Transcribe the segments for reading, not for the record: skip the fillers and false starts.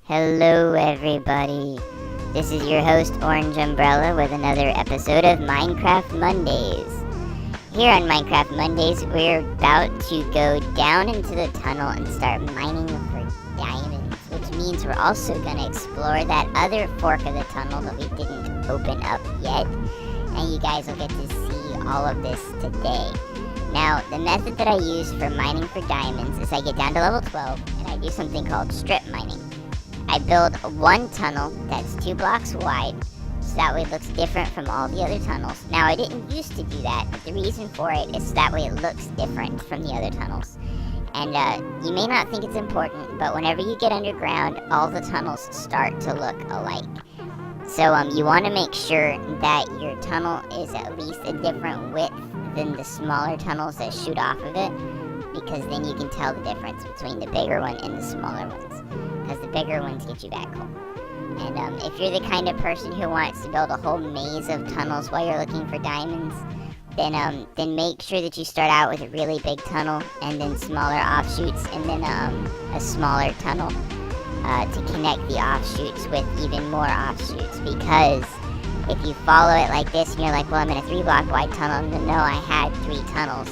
Hello everybody, this is your host OrangeUmbrella with another episode of Minecraft Mondays. Here on Minecraft Mondays, we're about to go down into the tunnel and start mining for diamonds, which means we're also going to explore that other fork of the tunnel that we didn't open up yet, and you guys will get to see all of this today. Now, the method that I use for mining for diamonds is I get down to level 12 and I do something called strip mining. I build one tunnel that's 2 blocks wide, so that way it looks different from all the other tunnels. Now, I didn't used to do that, but the reason for it is that way it looks different from the other tunnels. And you may not think it's important, but whenever you get underground, all the tunnels start to look alike. So you want to make sure that your tunnel is at least a different width than the smaller tunnels that shoot off of it, because then you can tell the difference between the bigger one and the smaller ones, because the bigger ones get you back home. And if you're the kind of person who wants to build a whole maze of tunnels while you're looking for diamonds, then make sure that you start out with a really big tunnel, and then smaller offshoots, and then a smaller tunnel to connect the offshoots with even more offshoots, because if you follow it like this and you're like, well, I'm in a 3 block wide tunnel, and no, I had 3 tunnels,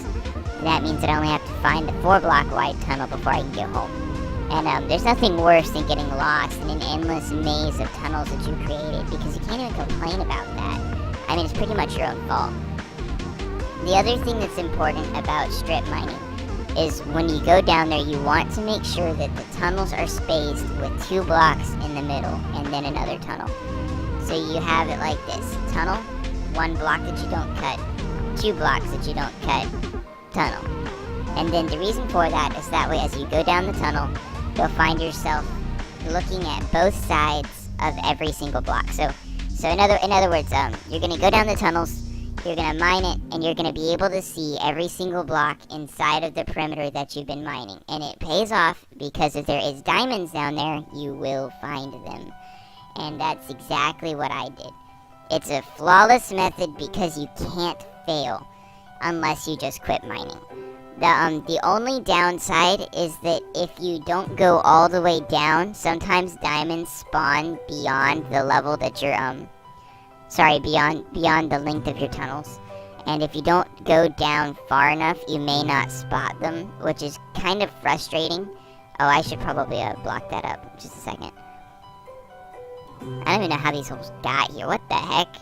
that means that I only have to find a 4 block wide tunnel before I can get home. And there's nothing worse than getting lost in an endless maze of tunnels that you created, because you can't even complain about that. I mean, it's pretty much your own fault. The other thing that's important about strip mining is when you go down there, you want to make sure that the tunnels are spaced with 2 blocks in the middle and then another tunnel. So you have it like this: tunnel, 1 block that you don't cut, 2 blocks that you don't cut, tunnel. And then the reason for that is that way as you go down the tunnel, you'll find yourself looking at both sides of every single block. So in other words, you're going to go down the tunnels, you're going to mine it, and you're going to be able to see every single block inside of the perimeter that you've been mining. And it pays off, because if there is diamonds down there, you will find them. And that's exactly what I did. It's a flawless method because you can't fail unless you just quit mining. The only downside is that if you don't go all the way down, sometimes diamonds spawn beyond the level that you're beyond the length of your tunnels. And if you don't go down far enough, you may not spot them, which is kind of frustrating. Oh, I should probably block that up. Just a second. I don't even know how these holes got here. What the heck?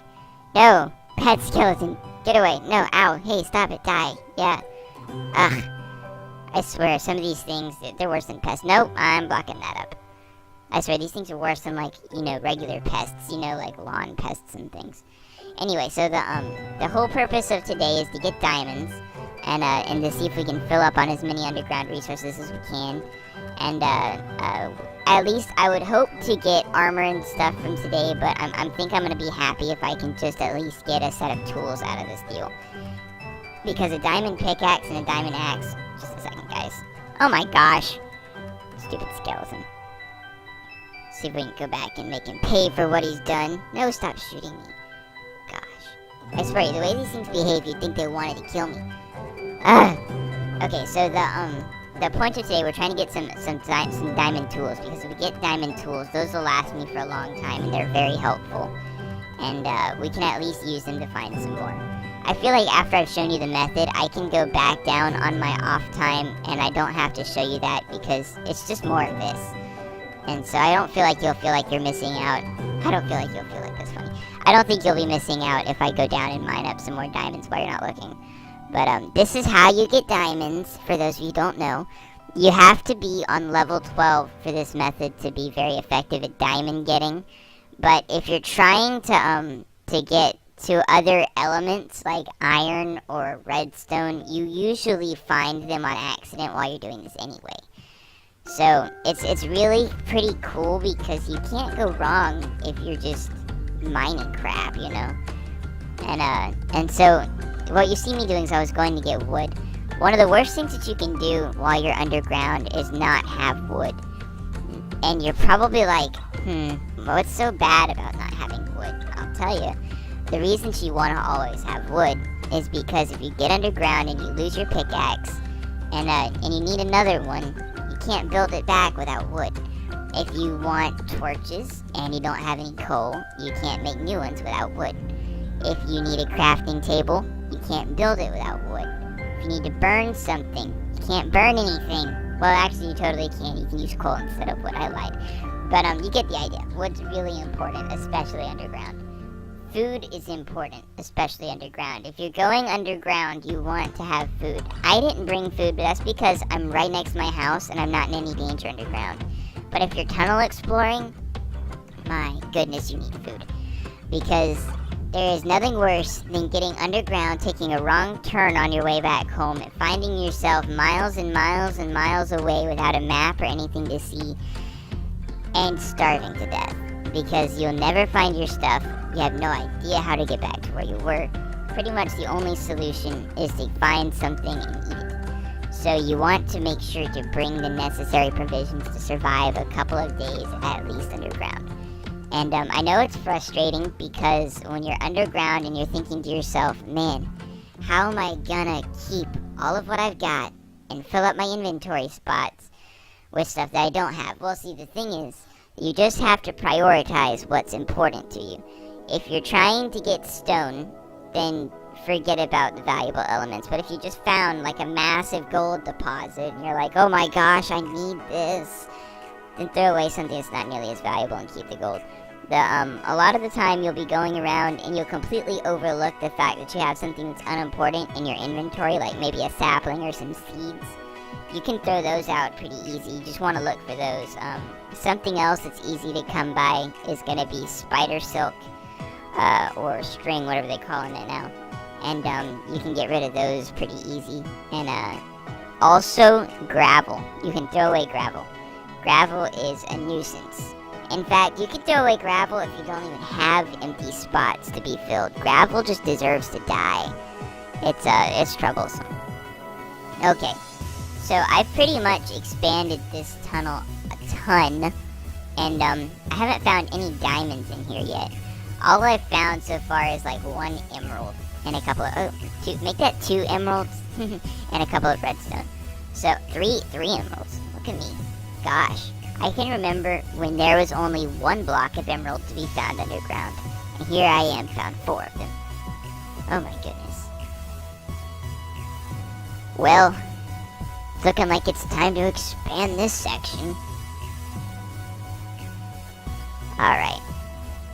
No! Bad skeleton! Get away! No! Ow! Hey, stop it! Die! Yeah. Ugh. I swear, some of these things, they're worse than pests. Nope, I'm blocking that up. I swear, these things are worse than, like, regular pests. Like lawn pests and things. Anyway, so the whole purpose of today is to get diamonds, and to see if we can fill up on as many underground resources as we can. And at least I would hope to get armor and stuff from today, but I think I'm going to be happy if I can just at least get a set of tools out of this deal. Because a diamond pickaxe and a diamond axe... Just a second, guys. Oh my gosh. Stupid skeleton. See if we can go back and make him pay for what he's done. No, stop shooting me. Gosh. I swear, the way these things behave, you'd think they wanted to kill me. Ugh. Okay, so the point of today, we're trying to get some diamond tools, because if we get diamond tools, those will last me for a long time, and they're very helpful. And we can at least use them to find some more. I feel like after I've shown you the method, I can go back down on my off time, and I don't have to show you that, because it's just more of this. And so I don't feel like you'll feel like you're missing out. I don't feel like you'll feel like that's funny. I don't think you'll be missing out if I go down and mine up some more diamonds while you're not looking. But this is how you get diamonds, for those of you who don't know. You have to be on level 12 for this method to be very effective at diamond getting. But if you're trying to get to other elements like iron or redstone, you usually find them on accident while you're doing this anyway. So it's really pretty cool, because you can't go wrong if you're just mining crap, And so what you see me doing is I was going to get wood. One of the worst things that you can do while you're underground is not have wood. And you're probably like, what's so bad about not having wood? I'll tell you. The reason you want to always have wood is because if you get underground and you lose your pickaxe, and you need another one, you can't build it back without wood. If you want torches and you don't have any coal, you can't make new ones without wood. If you need a crafting table, you can't build it without wood. If you need to burn something, you can't burn anything. Well, actually, you totally can. You can use coal instead of wood. I lied. But you get the idea. Wood's really important, especially underground. Food is important, especially underground. If you're going underground, you want to have food. I didn't bring food, but that's because I'm right next to my house and I'm not in any danger underground. But if you're tunnel exploring, my goodness, you need food. Because there is nothing worse than getting underground, taking a wrong turn on your way back home, and finding yourself miles and miles and miles away without a map or anything to see, and starving to death. Because you'll never find your stuff. You have no idea how to get back to where you were. Pretty much the only solution is to find something and eat it. So you want to make sure to bring the necessary provisions to survive a couple of days at least underground. And I know it's frustrating because when you're underground and you're thinking to yourself, man, how am I gonna keep all of what I've got and fill up my inventory spots with stuff that I don't have? Well, see, the thing is, you just have to prioritize what's important to you. If you're trying to get stone, then forget about the valuable elements. But if you just found like a massive gold deposit and you're like, oh my gosh, I need this, then throw away something that's not nearly as valuable and keep the gold. A lot of the time you'll be going around and you'll completely overlook the fact that you have something that's unimportant in your inventory, like maybe a sapling or some seeds. You can throw those out pretty easy. You just want to look for those. Something else that's easy to come by is going to be spider silk or string, whatever they call it now. And you can get rid of those pretty easy. And also gravel. You can throw away gravel. Gravel is a nuisance. In fact, you can throw away gravel if you don't even have empty spots to be filled. Gravel just deserves to die. It's troublesome. Okay. So I pretty much expanded this tunnel a ton, and I haven't found any diamonds in here yet. All I've found so far is like 1 emerald and a couple of make that 2 emeralds and a couple of redstone. So 3 emeralds. Look at me. Gosh, I can remember when there was only 1 block of emerald to be found underground, and here I am, found 4 of them. Oh my goodness. Well, it's looking like it's time to expand this section. Alright.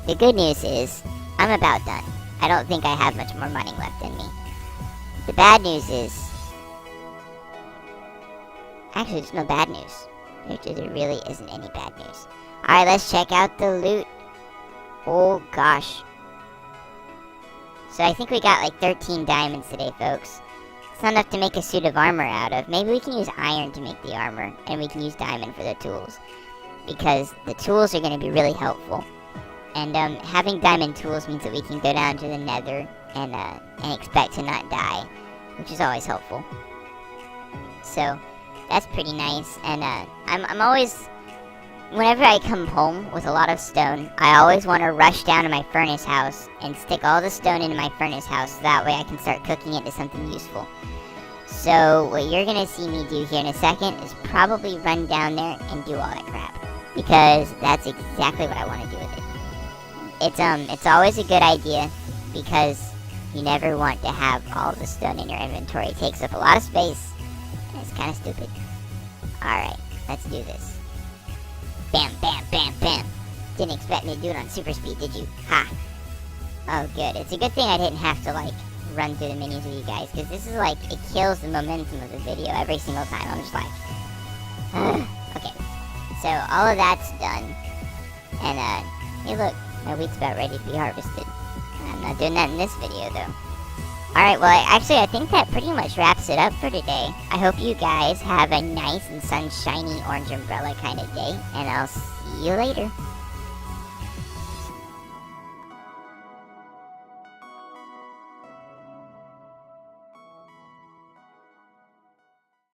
The good news is, I'm about done. I don't think I have much more money left in me. The bad news is... Actually, there's no bad news. There really isn't any bad news. Alright, let's check out the loot. Oh, gosh. So I think we got like 13 diamonds today, folks. It's not enough to make a suit of armor out of. Maybe we can use iron to make the armor, and we can use diamond for the tools. Because the tools are going to be really helpful. And having diamond tools means that we can go down to the nether and expect to not die, which is always helpful. So, that's pretty nice. And I'm always, whenever I come home with a lot of stone, I always want to rush down to my furnace house and stick all the stone into my furnace house, so that way I can start cooking it into something useful. So what you're going to see me do here in a second is probably run down there and do all that crap. Because that's exactly what I want to do with it. It's always a good idea, because you never want to have all the stone in your inventory. It takes up a lot of space, and it's kind of stupid. Alright, let's do this. Bam, bam, bam, bam. Didn't expect me to do it on super speed, did you? Ha! Oh, good. It's a good thing I didn't have to, like, run through the menus with you guys, because this is, like, it kills the momentum of the video every single time. I'm just like... Okay. So, all of that's done. And, hey, look. My wheat's about ready to be harvested. I'm not doing that in this video, though. Alright, well, I think that pretty much wraps it up for today. I hope you guys have a nice and sunshiny orange umbrella kind of day, and I'll see you later.